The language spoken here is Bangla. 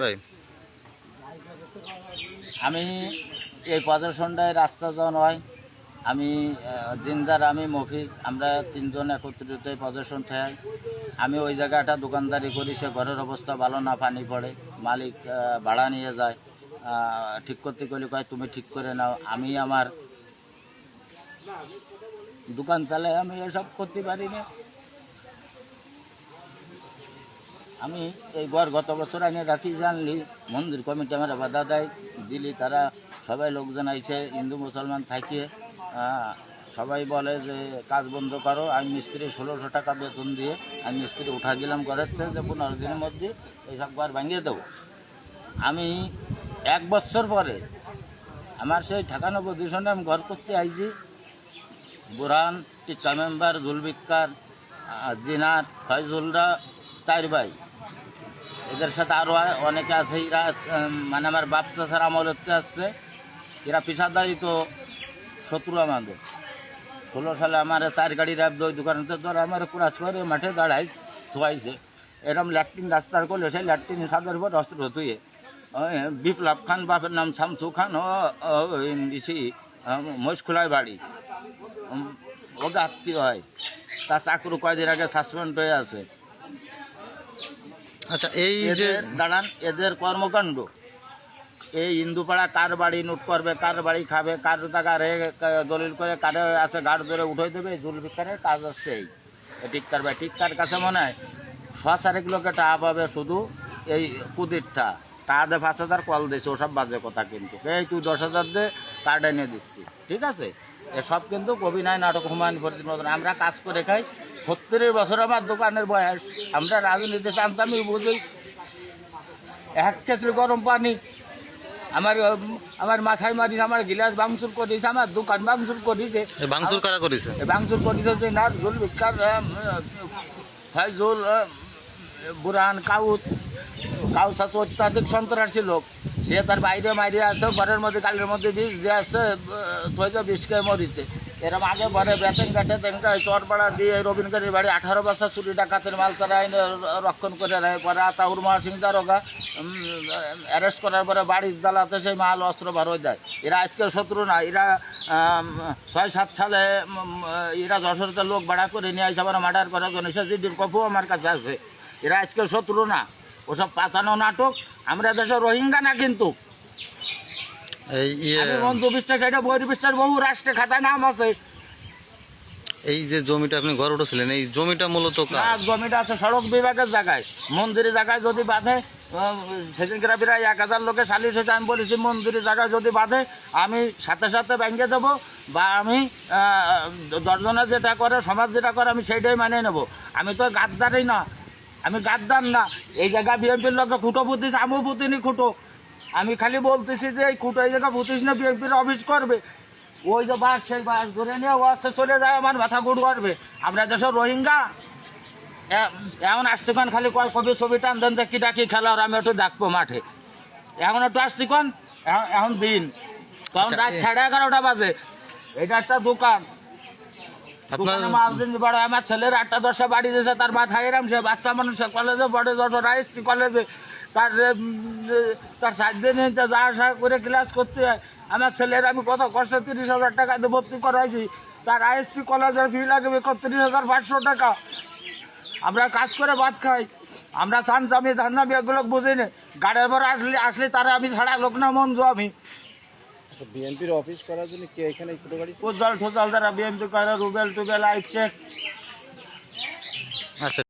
ভাই? আমি এই প্রদর্শনটায় রাস্তা যাওয়া হয়, আমি জিন্দার, আমি মফিজ, আমরা তিনজন একত্রিত এই প্রদর্শন ঠাই। আমি ওই জায়গাটা দোকানদারি করি, সে ঘরের অবস্থা ভালো না, পানি পড়ে, মালিক ভাড়া নিয়ে যায়, ঠিক করতে গেলে কয় তুমি ঠিক করে নাও। আমি আমার দোকান চালাই, আমি এসব করতে পারি না। আমি এই ঘর গত বছর আগে রাখি জানলি, মন্দির কমিটি আমার বাধা দেয় দিলি, তারা সবাই লোকজন আইছে হিন্দু মুসলমান থাকিয়ে, সবাই বলে যে কাজ বন্ধ করো। আমি মিস্ত্রি 1600 টাকা বেতন দিয়ে আমি মিস্ত্রি উঠা দিলাম ঘরের থেকে, যে 15 দিনের মধ্যে এইসব ঘর ভাঙিয়ে দেবো। আমি 1 বছর পরে আমার সেই ঠেকানো পজিশনে আমি ঘর করতে আইছি। বুরহান, টিকা মেম্বার, জুলবিকার, জিনার, ফয়জুলরা 4 ভাই, এদের সাথে আরও অনেকে আছে। এরা মানে আমার বাপ চাচার আমলতে আসছে, এরা পেশাদারি তো শত্রু আমাদের। 16 সালে আমার 4 গাড়ি র্যাব ওই দোকানতে ধরে আমার ক্রাশ করে মাঠে দাঁড়াই ধোয়াইছে। এরকম ল্যাট্রিন রাস্তার করলে সেই ল্যাট্রিন ছাদের পর অস্ত্র ধুয়ে বিপ্লব খান, বাপের নাম শামসু খান, ইসি মহিষখোলায় বাড়ি, ওকে আত্মীয় হয়। তার চাকরি কয়দিন আগে সাসপেন্ড হয়ে আছে। আচ্ছা, এই যে দাঁড়ান, এদের কর্মকাণ্ড, এই হিন্দুপাড়া কার বাড়ি লুট করবে, কার বাড়ি খাবে, কার টাকা রে দলিল করে কারে আছে গাড় ধরে উঠাই দেবে, জুলফিকারের কাজ আছে। এই টিক্কার ভাই, টিক্কার কাছে মনে হয় 6-4 লোকে টাকা পাবে, শুধু এই কুদিরটা টাকা দে 5000 কল দিয়েছে, ওসব বাজে কথা। কিন্তু এই তুই 10,000 দে, কার্ড এনে দিচ্ছি, ঠিক আছে। এসব কিন্তু অভিনয়, নাটক, হুমায়ুন ফরিদ মতন। আমরা কাজ করে খাই, 70 বছর আমার দোকানের বয়স। আমরা রাজনীতি জানতামই, বুঝি। 1 কেজি গরম পানি আমার মাথায় মারিস, আমার গিলাস ভাঙচুর করিস, আমার দোকান ভাঙচুর করিস। ভাঙচুর কারা করেছে? ভাঙচুর করিস যে না, জুলফিকার, ফয়জুল, বুরহান, কাউস আছে অত্যাধিক সন্ত্রাসী লোক। সে তার বাইরে মাইরে আছে, ঘরের মধ্যে গালের মধ্যে বিষ দিয়ে আছে, বিষ খেয়ে মরিছে। এরকম আগে ঘরে বেতন কাটে তেনকা চরপাড়া দিয়ে রবীন্দ্রের বাড়ি 18 বছর চুরি ডাকাতের মাল তারা আইনে রক্ষণ করে নেয়। পরে আতাউর মহাসিং দারোগা অ্যারেস্ট করার পরে বাড়ির জ্বালাতে সেই মাল অস্ত্র বার হয়ে যায়। এরা আজকের শত্রু না, এরা 6-7 সালে এরা যশোরতে লোক ভাড়া করে নিয়ে আসে আবার মার্ডার করার জন্য। সে জিডির কপু আমার কাছে আছে। এরা আজকের শত্রু না, ওসব পাতানো নাটক। আমরা দেশের রোহিঙ্গা না, কিন্তু মঞ্জু বিশ্বাস, এটা বৈরী বিশ্বাস, বহু রাষ্ট্রে খাতা নাম আছে। এই যে জমিটা আপনি ঘর উঠেছিলেন, এই জমিটা মূলত জমিটা আছে সড়ক বিভাগের জায়গায়, মন্দিরের জায়গায় যদি বাঁধে, সেদিনকে প্রায় 1000 লোকের সালিশ হয়েছে। আমি বলেছি মন্দিরের জায়গায় যদি বাঁধে আমি সাথে সাথে ভেঙে দেবো, বা আমি দর্জনা যেটা করে, সমাজ যেটা করে, আমি সেইটাই মানে নেবো। আমি তো গাদ্দারই না, আমি গাদ্দার না। এই জায়গায় বিএনপির লোককে খুঁটো পুঁতিস, আমিও পুঁতিনি খুঁটো। আমি খালি বলতেছি যে এই খুঁটো এই জায়গা পুঁতিস না, বিএনপির অফিস করবে। ওই যে বাস, সেই বাস ধরে নিয়ে ও আসছে চলে যায়, আমার মাথা গুড় করবে। আমরা দেশের রোহিঙ্গা এমন আসতেক্ষণ খালি কবি ছবি টান দেন যে কিটা কি খেলা, আর আমি একটু দেখবো মাঠে। এখন একটু আসতেক্ষণ, এখন দিন, তখন রাত 11:30 বাজে। এটা একটা দোকান, আমার ছেলের 8টা-10টা বাড়ি দিয়েছে, তার মাথায় এরাম, সে বাচ্চা মানুষ, কলেজে পড়ে, যত রাইসি কলেজে, তার 4 দিন যা আসা করে ক্লাস করতে হয়। আমার ছেলের আমি কত কষ্ট 30,000 টাকা দিয়ে ভর্তি করাইছি, তার আইএসসি কলেজের ফি লাগবে 31,500 টাকা। আমরা কাজ করে ভাত খাই, আমরা চানচামি ধান্দামি এগুলো বুঝি না। গাড়ির পর আসলে তারা আমি ছাড়া লোক না, মঞ্জু আমি। বিএনপির অফিস করার জন্য কে এখানে উজ্জ্বল ঠোজাল, তারা বিএনপি করে, রুবেল টুবেল আইছে। আচ্ছা।